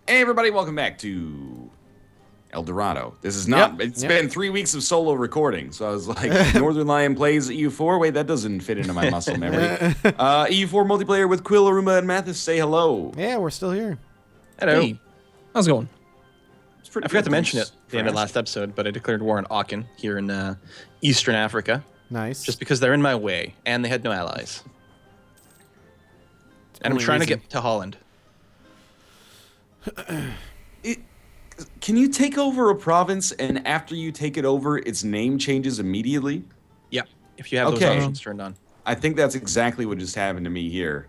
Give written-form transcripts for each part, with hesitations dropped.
Hey everybody, welcome back to El Dorado. This is not, it's been 3 weeks of solo recording, so I was like, Northern Lion plays EU4? Wait, that doesn't fit into my muscle memory. EU4 multiplayer with Quill, Aruma, and Mathis, say hello. Yeah, we're still here. Hello. Hey, how's it going? I forgot to mention it at the end of last episode, but I declared war on Aachen here in Eastern Africa. Nice. Just because they're in my way, and they had no allies. And I'm trying to get to Holland. Can you take over a province, and after you take it over, its name changes immediately? Yeah, if you have those options turned on. I think that's exactly what just happened to me here.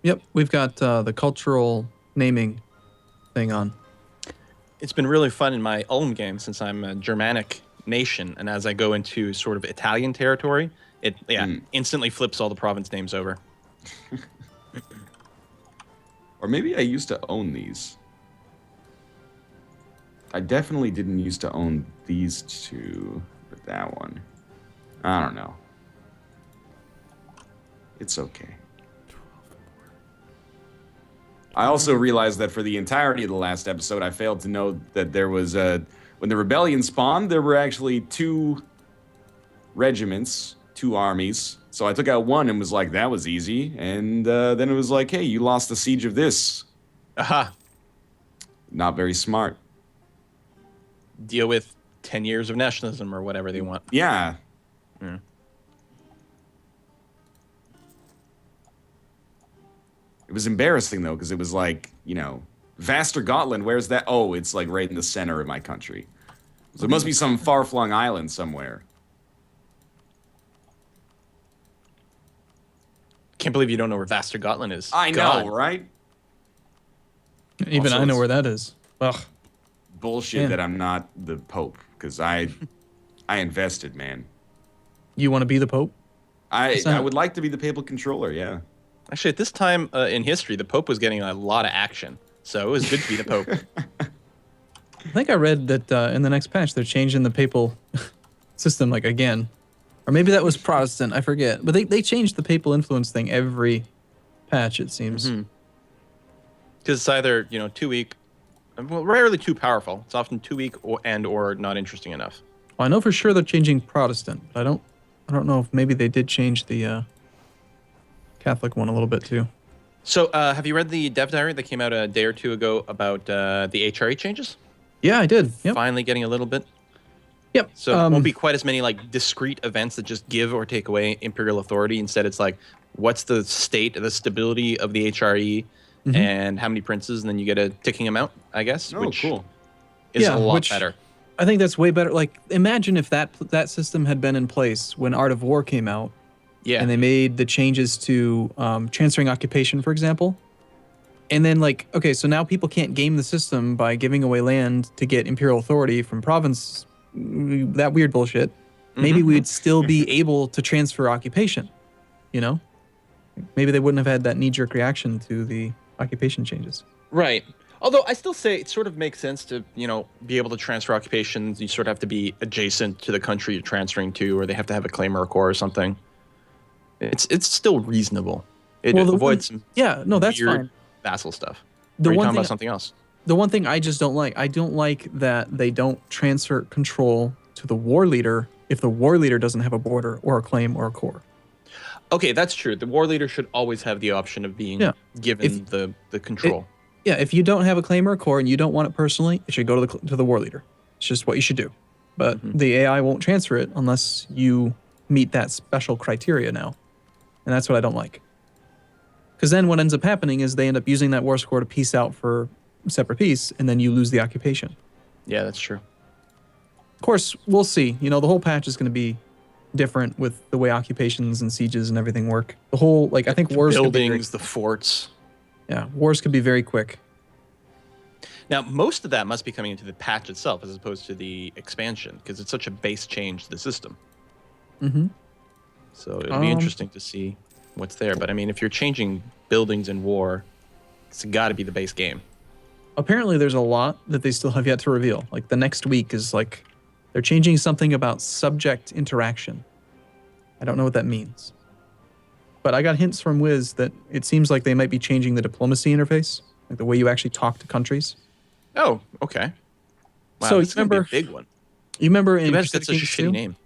Yep, we've got the cultural naming thing on. It's been really fun in my Ulm game since I'm a Germanic nation, and as I go into sort of Italian territory, it instantly flips all the province names over. Or maybe I used to own these. I definitely didn't used to own these two, but that one. I don't know. It's okay. I also realized that for the entirety of the last episode, I failed to know that there was when the rebellion spawned, there were actually 2 regiments, 2 armies. So I took out one and was like, that was easy. And then it was like, hey, you lost the siege of this. Aha. Not very smart. Deal with 10 years of nationalism or whatever they want. Yeah. Yeah. It was embarrassing, though, because it was like, Vastergotland, where's that? Oh, it's like right in the center of my country. So it must be some far-flung island somewhere. Can't believe you don't know where Vastergotland is. I know, right? Even Also, I know where that is. Ugh. Bullshit that I'm not the Pope, because I invested, man. You want to be the Pope? I would like to be the papal controller, yeah. Actually, at this time in history, the Pope was getting a lot of action, so it was good to be the Pope. I think I read that in the next patch they're changing the papal system again. Or maybe that was Protestant, I forget. But they changed the papal influence thing every patch, it seems. Because it's either, too weak, well, rarely too powerful. It's often too weak or not interesting enough. Well, I know for sure they're changing Protestant, but I don't know if maybe they did change the Catholic one a little bit too. So, have you read the dev diary that came out a day or two ago about the HRE changes? Yeah, I did. Yep. Finally getting a little bit. Yep. So it won't be quite as many discrete events that just give or take away imperial authority. Instead, it's what's the state, the stability of the HRE, and how many princes, and then you get a ticking amount, I guess. Oh, which cool. Is a lot better. I think that's way better. Imagine if that system had been in place when Art of War came out. Yeah. And they made the changes to transferring occupation, for example. And then okay, so now people can't game the system by giving away land to get imperial authority from province, that weird bullshit. Maybe we'd still be able to transfer occupation, Maybe they wouldn't have had that knee-jerk reaction to the occupation changes. Right. Although I still say it sort of makes sense to, be able to transfer occupations. You sort of have to be adjacent to the country you're transferring to, or they have to have a claim or a core or something. It's still reasonable. It avoids some that's weird fine. vassal stuff. The are you one talking thing, about something else? The one thing I just don't like, I don't like that they don't transfer control to the war leader if the war leader doesn't have a border or a claim or a core. Okay, that's true. The war leader should always have the option of being given the control. If you don't have a claim or a core and you don't want it personally, it should go to the war leader. It's just what you should do. But the AI won't transfer it unless you meet that special criteria now. And that's what I don't like. Because then what ends up happening is they end up using that war score to peace out for separate peace, and then you lose the occupation. Yeah, that's true. Of course, we'll see. The whole patch is going to be different with the way occupations and sieges and everything work. The whole, I think wars buildings, the forts. Yeah, wars could be very quick. Now, most of that must be coming into the patch itself as opposed to the expansion, because it's such a base change to the system. So it'll be interesting to see what's there. But I mean, if you're changing buildings in war, it's got to be the base game. Apparently, there's a lot that they still have yet to reveal. The next week is they're changing something about subject interaction. I don't know what that means. But I got hints from Wiz that it seems like they might be changing the diplomacy interface. like the way you actually talk to countries. Oh, okay. Wow, So this is gonna be a remember- big one. You remember in Too bad it's such a Crusader shitty Kings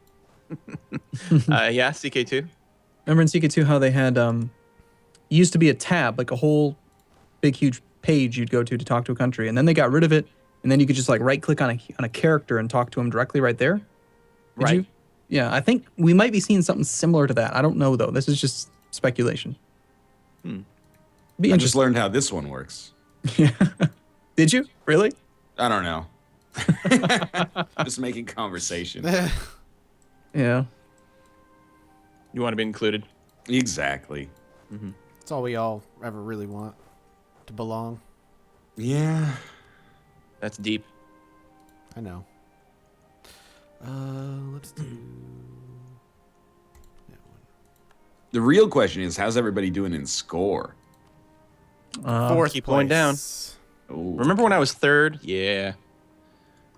2? name. Yeah, CK2. Remember in CK2 how they had used to be a tab, like a whole big huge page you'd go to talk to a country, and then they got rid of it, and then you could just like right click on a character and talk to them directly right there. Did Right. you? Yeah, I think we might be seeing something similar to that. I don't know though. This is just speculation. Be I just interesting. learned how this one works. Yeah. Did you really? I don't know. Just making conversation. Yeah. You want to be included? Exactly. That's all we all ever really want. To belong. Yeah. That's deep. I know. Let's do that one. The real question is, how's everybody doing in score? Fourth keep going down. place. Ooh. Remember when I was third? Yeah.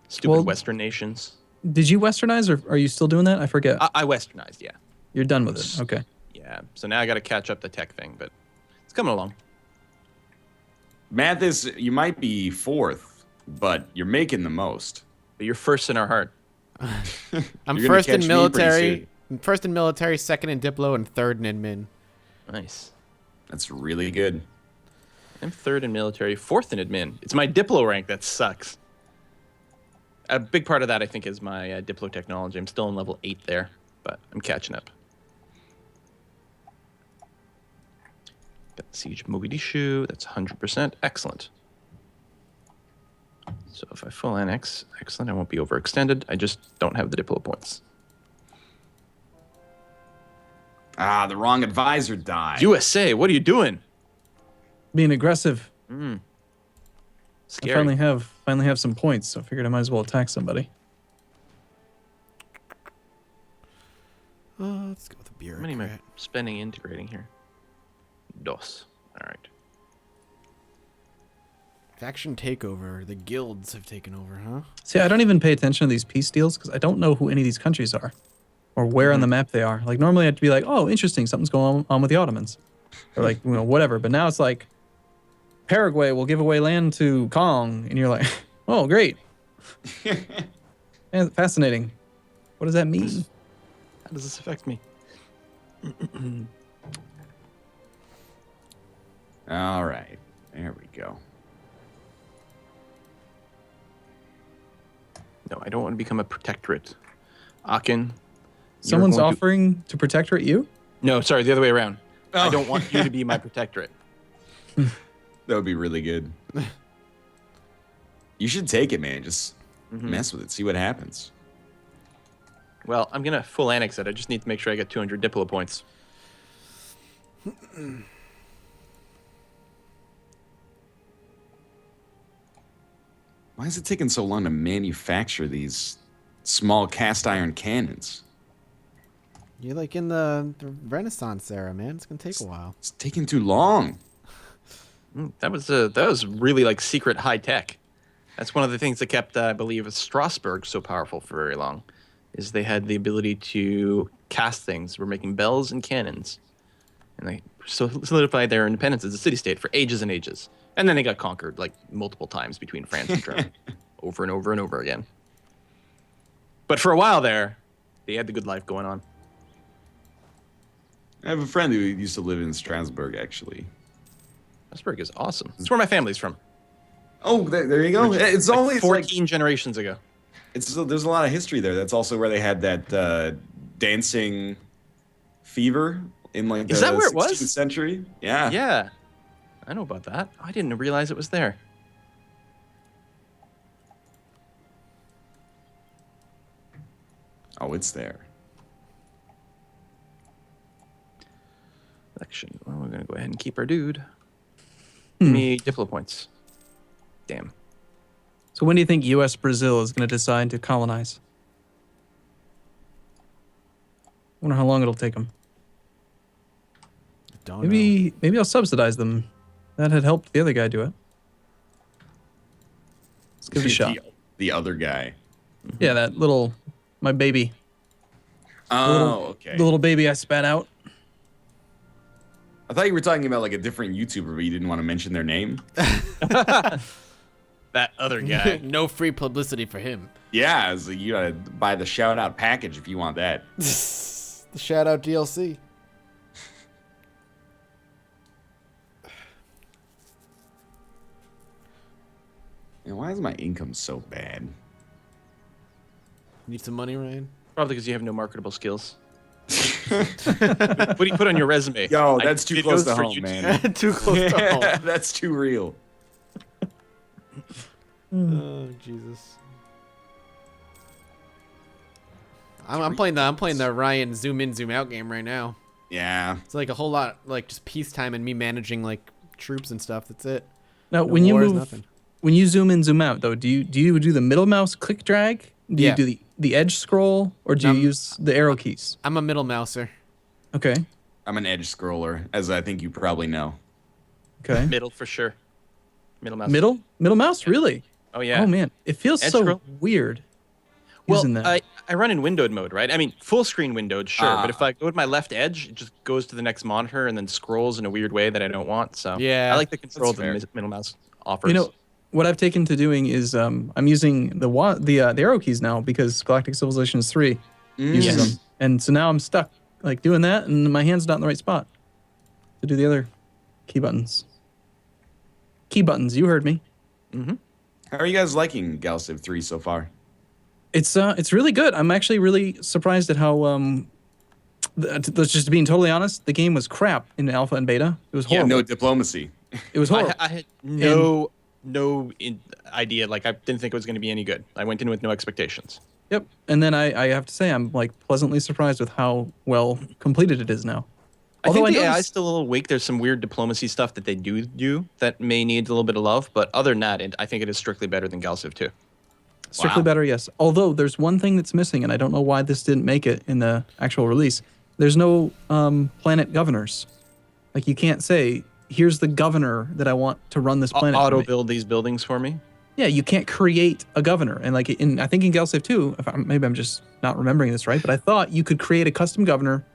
Stupid Well- Western nations. Did you westernize, or are you still doing that? I forget. I Westernized, yeah. You're done with it. Okay. Yeah. So now I got to catch up the tech thing, but it's coming along. Mathis, you might be fourth, but you're making the most. But you're first in our heart. I'm You're gonna first catch in me pretty military. First in military, second in Diplo, and third in admin. Nice. That's really good. I'm third in military, fourth in admin. It's my Diplo rank that sucks. A big part of that, I think, is my Diplo technology. I'm still in level 8 there, but I'm catching up. Got the Siege Mogadishu. That's 100%. Excellent. So if I full annex, excellent. I won't be overextended. I just don't have the Diplo points. Ah, the wrong advisor died. USA, what are you doing? Being aggressive. Scary. I finally have some points, so I figured I might as well attack somebody. Let's go with a How many am I bureaucrat. spending integrating here? DOS. All right. Faction takeover. The guilds have taken over, huh? See, I don't even pay attention to these peace deals because I don't know who any of these countries are or where on the map they are. Like normally I'd be like, oh, interesting, something's going on with the Ottomans, or like whatever. But now it's like Paraguay will give away land to Kong, and you're like, oh, great, yeah, fascinating. What does that mean? How does this affect me? All right. There we go. No, I don't want to become a protectorate. Akin. Someone's going to- offering to protectorate you? No, sorry, the other way around. I Oh. don't want you to be my protectorate. That would be really good. You should take it, man. Just mess with it. See what happens. Well, I'm going to full annex it. I just need to make sure I get 200 Diplo points. Why is it taking so long to manufacture these small cast iron cannons? You're like in the Renaissance era, man. It's gonna take a while. It's taking too long. That was really like secret high tech. That's one of the things that kept, I believe, Strasbourg so powerful for very long, is they had the ability to cast things. We're making bells and cannons, and they solidified their independence as a city-state for ages and ages. And then they got conquered like multiple times between France and Germany, over and over and over again. But for a while there, they had the good life going on. I have a friend who used to live in Strasbourg, actually. Strasbourg is awesome. It's where my family's from. Oh, there you go. It's Like always 14 generations ago. there's a lot of history there. That's also where they had that dancing fever in like the Is that where it 16th was? century. Yeah. Yeah, I know about that. I didn't realize it was there. Oh, it's there. Election. Well, we're gonna go ahead and keep our dude. Give me Diplo points. Damn. So when do you think U.S. Brazil is going to decide to colonize? Wonder how long it'll take them. Don't know. Maybe I'll subsidize them. That had helped the other guy do it. Let's give it a shot. The other guy. Yeah, that my baby. Oh, okay. The little baby I spat out. I thought you were talking about like a different YouTuber, but you didn't want to mention their name. That other guy. No free publicity for him. Yeah, so you gotta buy the shout out package if you want that. The shout out DLC. Man, why is my income so bad? Need some money, Ryan? Probably because you have no marketable skills. What do you put on your resume? Yo, that's too close videos to for home, YouTube. man. Too close to home. That's too real. Oh Jesus. I'm playing the Ryan zoom in zoom out game right now. Yeah. It's like a whole lot like just peacetime and me managing like troops and stuff. That's it. Now, No when you wars, move, nothing. when you zoom in, zoom out, though, do you do the middle mouse click drag? Do Yeah. you do the edge scroll, or do you use the arrow keys? I'm a middle mouser. Okay. I'm an edge scroller, as I think you probably know. Okay. Middle for sure. Middle mouse. Middle mouse, really? Oh yeah. Oh man, it feels Edge so scroll? weird Well, using that. I run in windowed mode, right? I mean, full screen windowed, sure. Ah. But if I go to my left edge, it just goes to the next monitor and then scrolls in a weird way that I don't want. So Yeah, I like the control fair. the middle mouse offers. You know, what I've taken to doing is I'm using the arrow keys now because Galactic Civilizations 3 uses Yes. them, and so now I'm stuck like doing that, and my hand's not in the right spot to do the other key buttons. Key buttons, you heard me. How are you guys liking Galciv 3 so far? It's really good. I'm actually really surprised at how just being totally honest, the game was crap in alpha and beta. It was Yeah, horrible. no diplomacy. It was horrible. I had no idea. Like I didn't think it was going to be any good. I went in with no expectations. Yep. And then I have to say I'm like pleasantly surprised with how well completed it is now. I think the AI is noticed- still a little weak. There's some weird diplomacy stuff that they do that may need a little bit of love. But other than that, I think it is strictly better than Galciv 2. Strictly Wow. better, yes. Although there's one thing that's missing, and I don't know why this didn't make it in the actual release. There's no planet governors. Like you can't say, "Here's the governor that I want to run this planet." for Auto me." build these buildings for me. Yeah, you can't create a governor. And like I think in Galciv 2, maybe I'm just not remembering this right, but I thought you could create a custom governor,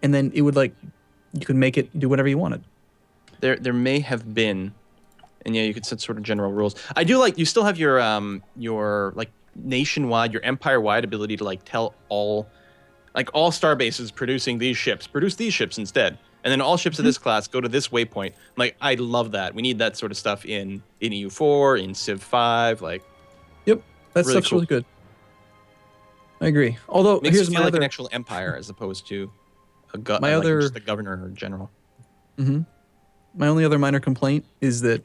and then it would like you could make it do whatever you wanted. There may have been, and yeah, you could set sort of general rules. I do like you still have your like nationwide, your empire-wide ability to like tell all star bases producing these ships, produce these ships instead, and then all ships of this class go to this waypoint. Like I love that. We need that sort of stuff in EU4, in Civ 5. Like Yep, that Really stuff's cool. really good. I agree. Although makes here's it my feel like other an actual empire as opposed to My other- just the governor or general. my only other minor complaint is that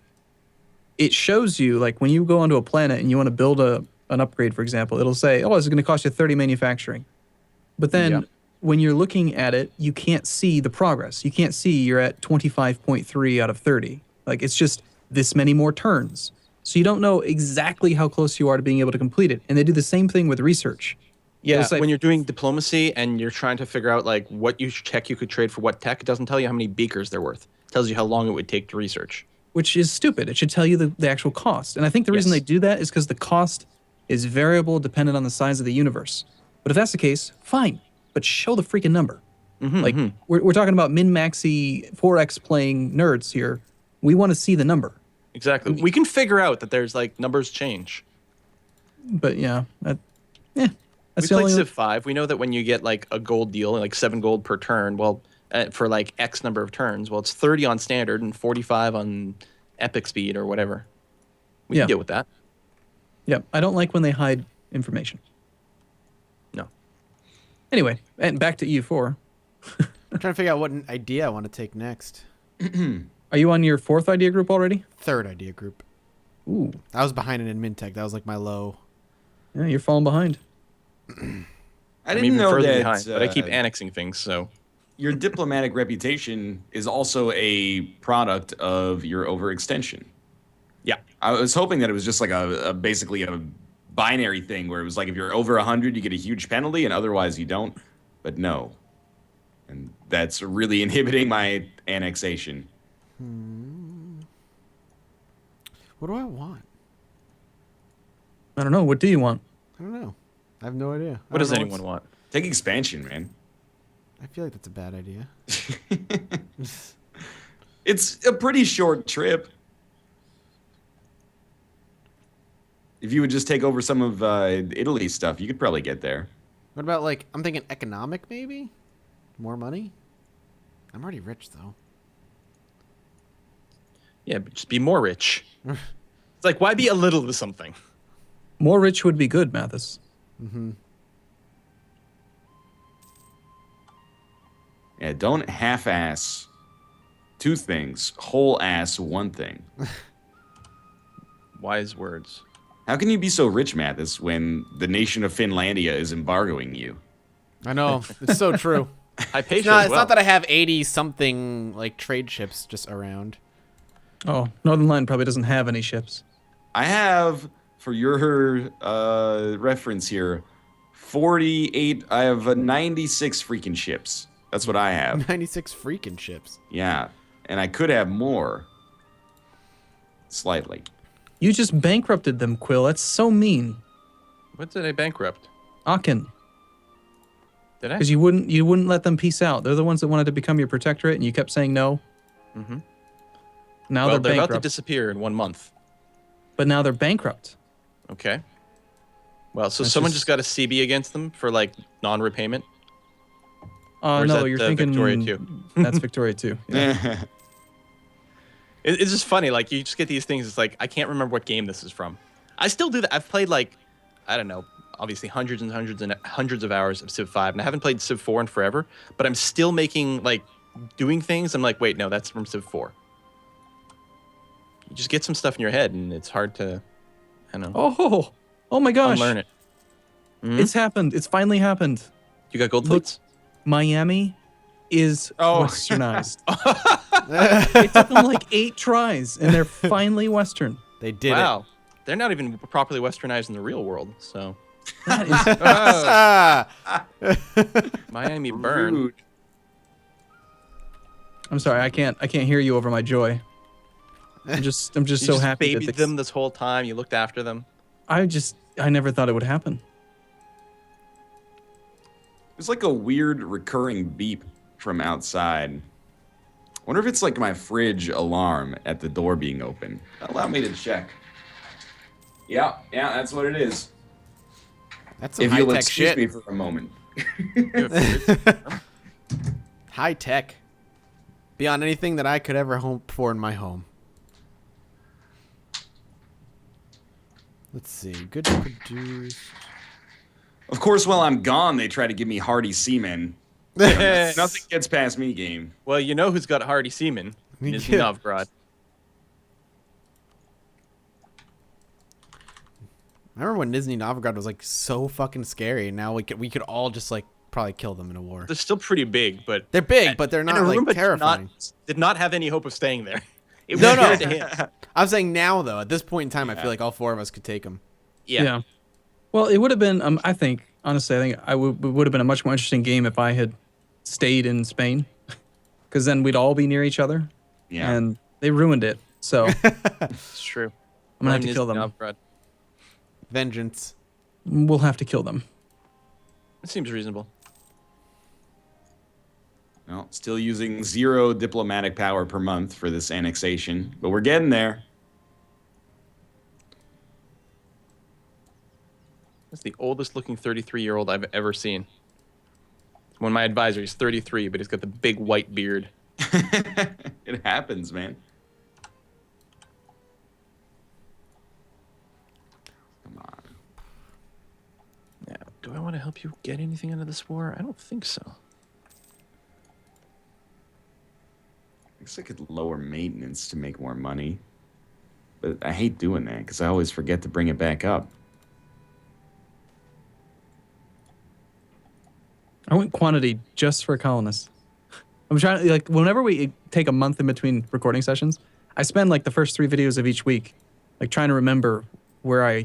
it shows you like when you go onto a planet and you want to build an upgrade, for example, it'll say, "Oh, this is going to cost you 30 manufacturing," but then Yeah. when you're looking at it, you can't see the progress. You can't see you're at 25.3 out of 30. Like it's just this many more turns, so you don't know exactly how close you are to being able to complete it. And they do the same thing with research. Yeah, It'll say- when you're doing diplomacy and you're trying to figure out like what tech you could trade for what tech, it doesn't tell you how many beakers they're worth. It tells you how long it would take to research. Which is stupid. It should tell you the actual cost. And I think the reason Yes. they do that is because the cost is variable dependent on the size of the universe. But if that's the case, fine. But show the freaking number. Like, we're talking about min-maxy 4x playing nerds here. We want to see the number. Exactly. We can figure out that there's like numbers change. But yeah, that's We the played only... Civ 5. We know that when you get like a gold deal, like 7 gold per turn, well, for like X number of turns, well, it's 30 on standard and 45 on epic speed or whatever. We Yeah. can deal with that. Yeah, I don't like when they hide information. No. Anyway, and back to EU4. I'm trying to figure out what idea I want to take next. Are you on your 4th idea group already? Third idea group. Ooh, I was behind in Mintech. That was like my low. yeah, you're falling behind. I I'm didn't even know further that behind, but I keep annexing things, so your diplomatic reputation is also a product of your overextension. yeah. I was hoping that it was just like basically a binary thing where it was like if you're over 100, you get a huge penalty, and otherwise you don't. But no, and that's really inhibiting my annexation. What do I want? I don't know. What do you want? I don't know. I have no idea. What does anyone want? Take expansion, man. I feel like that's a bad idea. It's a pretty short trip. If you would just take over some of Italy's stuff, you could probably get there. What about, like, I'm thinking economic, maybe? More money? I'm already rich, though. Yeah, but just be more rich. It's like, why be a little of something? More rich would be good, Mathis. Mm-hmm. Yeah, don't half-ass two things. Whole ass one thing. Wise words. How can you be so rich, Mathis, when the nation of Finlandia is embargoing you? I know. It's so true. Hypatia It's not that I have 80-something, like, trade ships just around. Oh, Northern Line probably doesn't have any ships. I have, for your reference here, 48. I have 96 freaking ships. That's what I have. 96 freaking ships. Yeah, and I could have more. Slightly. You just bankrupted them, Quill. That's so mean. What did I bankrupt? Aachen. Did I? Because you wouldn't let them peace out. They're the ones that wanted to become your protectorate, and you kept saying no. Mm-hmm. Now Well, they're they're about bankrupt. to disappear in 1 month. But now they're bankrupt. Okay. Well, so That's someone just- just got a CB against them for like non-repayment. Or is No, that, you're thinking Victoria 2? That's Victoria 2. Yeah. It's just funny. Like you just get these things. It's like I can't remember what game this is from. I still do that. I've played like, I don't know, obviously hundreds and hundreds and hundreds of hours of Civ 5, and I haven't played Civ 4 in forever. But I'm still making like doing things. I'm like, wait, no, that's from Civ 4. You just get some stuff in your head, and it's hard to, I don't know, Oh my gosh. unlearn it. Mhm. It's happened. It's finally happened. You got gold Look- plates? Miami is Oh. westernized. It took them like 8 tries, and they're finally Western. They did Wow. They're not even properly westernized in the real world. So That is it. Miami burn. Rude. I'm sorry, I can't hear you over my joy. I'm just You so happy babied that them this whole time. You looked after them. I never thought it would happen. It's like a weird recurring beep from outside. I wonder if it's like my fridge alarm at the door being open. Allow me to check. Yeah, that's what it is. That's some If you'll high-tech excuse shit. me for a moment. High tech. Beyond anything that I could ever hope for in my home. Let's see. Good to produce. Of course, while I'm gone, they try to give me hardy seamen. Nothing gets past me, game. Well, you know who's got hardy seamen? Nizhny Yeah. Novgorod. I remember when Nizhny Novgorod was like so fucking scary, and now we could all just like probably kill them in a war. They're still pretty big, but They're big, but they're not like Aruma terrifying. did not have any hope of staying there. It was No, no. weird to him. I'm saying now though, at this point in time, I feel like all 4 of us could take them. Yeah. Well, it would have been. I think honestly, it would have been a much more interesting game if I had stayed in Spain, because then we'd all be near each other. Yeah. And they ruined it. So I'm It's true. gonna have to Nizhny kill them. Novgorod. Vengeance. We'll have to kill them. It seems reasonable. Well, still using 0 diplomatic power per month for this annexation, but we're getting there. That's the oldest looking 33-year-old I've ever seen. One of my advisors, 33, but he's got the big white beard. It happens, man. Come on. Now, do I want to help you get anything out of this war? I don't think so. I guess I could lower maintenance to make more money. But I hate doing that because I always forget to bring it back up. I went quantity just for colonists. I'm trying to, like, whenever we take a month in between recording sessions, I spend like the first 3 videos of each week, like trying to remember where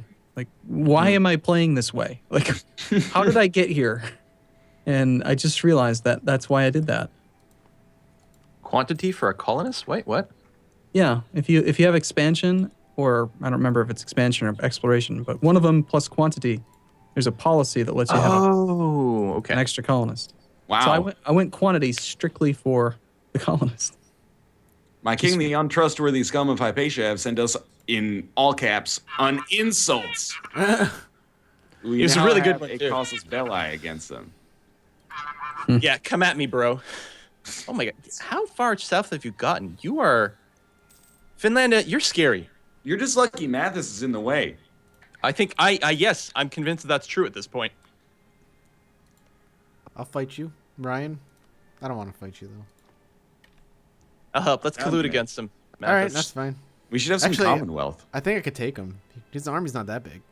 why am I playing this way? Like, how did I get here? And I just realized that that's why I did that. Quantity for a colonist? Wait, what? Yeah, if you have expansion, or I don't remember if it's expansion or exploration, but one of them plus quantity, there's a policy that lets you have Oh, okay. an extra colonist. Wow. So I went quantity strictly for the colonist. My king, the untrustworthy scum of Hypatia, have sent us, in all caps, an insult. We It's a now really good have one, a too. casus belli against them. Yeah, come at me, bro. Oh my god, how far south have you gotten? You are Finlandia. You're scary. You're just lucky Mathis is in the way. I think yes, I'm convinced that that's true at this point. I'll fight you, Ryan. I don't want to fight you though. I'll help. Let's collude Okay. against him. All right, Mathis. that's fine. We should have some Actually, Commonwealth. I think I could take him. His army's not that big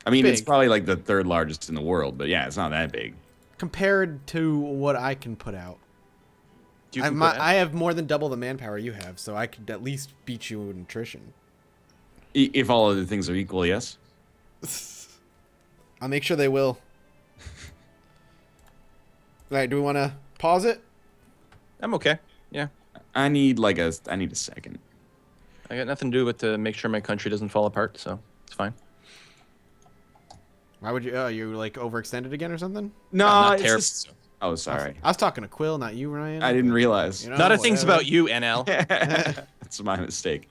I mean, it's big. probably like the third largest in the world, but yeah, it's not that big. compared to what I can put out. Do you can put I have more than double the manpower you have, so I could at least beat you in attrition. If all other things are equal, yes. I'll make sure they will. All right, do we want to pause it? I'm okay. Yeah, I need a second. I got nothing to do with to make sure my country doesn't fall apart, so it's fine. Why would you? Oh, you like overextended again or something? No, not it's terrible. just. Oh, sorry. I was talking to Quill, not you, Ryan. I didn't realize. You know, Not a thing's whatever. about you, NL. That's my mistake.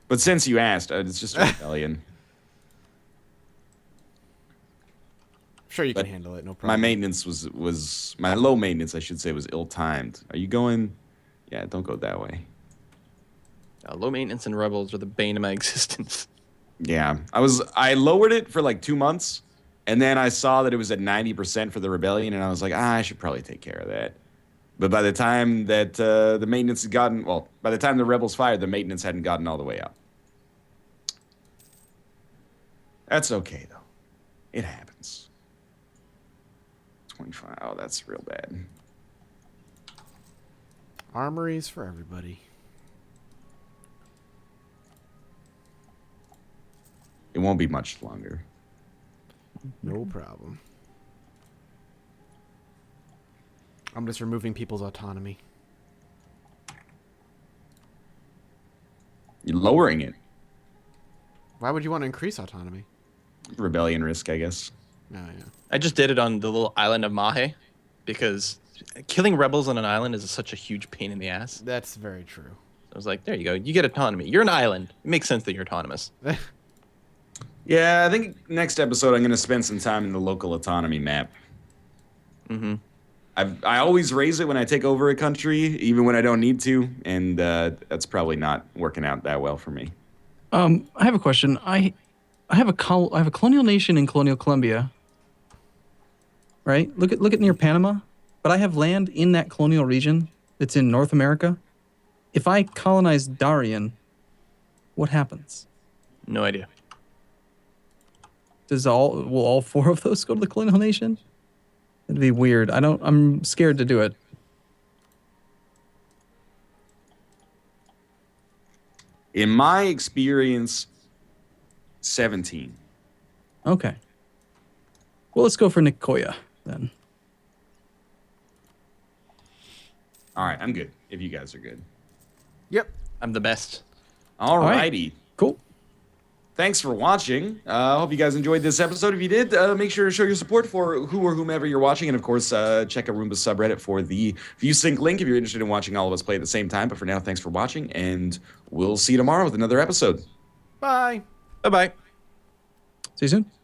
But since you asked, it's just a rebellion. Sure, you But can handle it. No My problem. maintenance was my low maintenance, I should say, was ill-timed. Are you going? Yeah, don't go that way. Low maintenance and rebels are the bane of my existence. Yeah, I lowered it for like 2 months, and then I saw that it was at 90% for the rebellion, and I was like, I should probably take care of that. But by the time that the maintenance had gotten, well, by the time the rebels fired, the maintenance hadn't gotten all the way up. That's okay though. It happens. 25. Oh, that's real bad. Armories for everybody. It won't be much longer. No problem. I'm just removing people's autonomy. You're lowering it. Why would you want to increase autonomy? Rebellion risk, I guess. Oh, yeah. I just did it on the little island of Mahe because killing rebels on an island is such a huge pain in the ass. That's very true. I was like, there you go. You get autonomy. You're an island. It makes sense that you're autonomous. Yeah, I think next episode I'm going to spend some time in the local autonomy map. Mm-hmm. I always raise it when I take over a country, even when I don't need to, and that's probably not working out that well for me. I have a question. I have a colonial nation in colonial Colombia. Right? Look at near Panama, but I have land in that colonial region that's in North America. If I colonize Darien, what happens? No idea. Will all four of those go to the colonial nation? It'd be weird. I'm scared to do it. In my experience, 17. Okay. Well, let's go for Nicoya then. All right, I'm good, if you guys are good. Yep. I'm the best. All right. righty. Cool. Thanks for watching. I hope you guys enjoyed this episode. If you did, make sure to show your support for who or whomever you're watching. And of course, check out Roomba's subreddit for the ViewSync link if you're interested in watching all of us play at the same time. But for now, thanks for watching, and we'll see you tomorrow with another episode. Bye. Bye-bye. See you soon.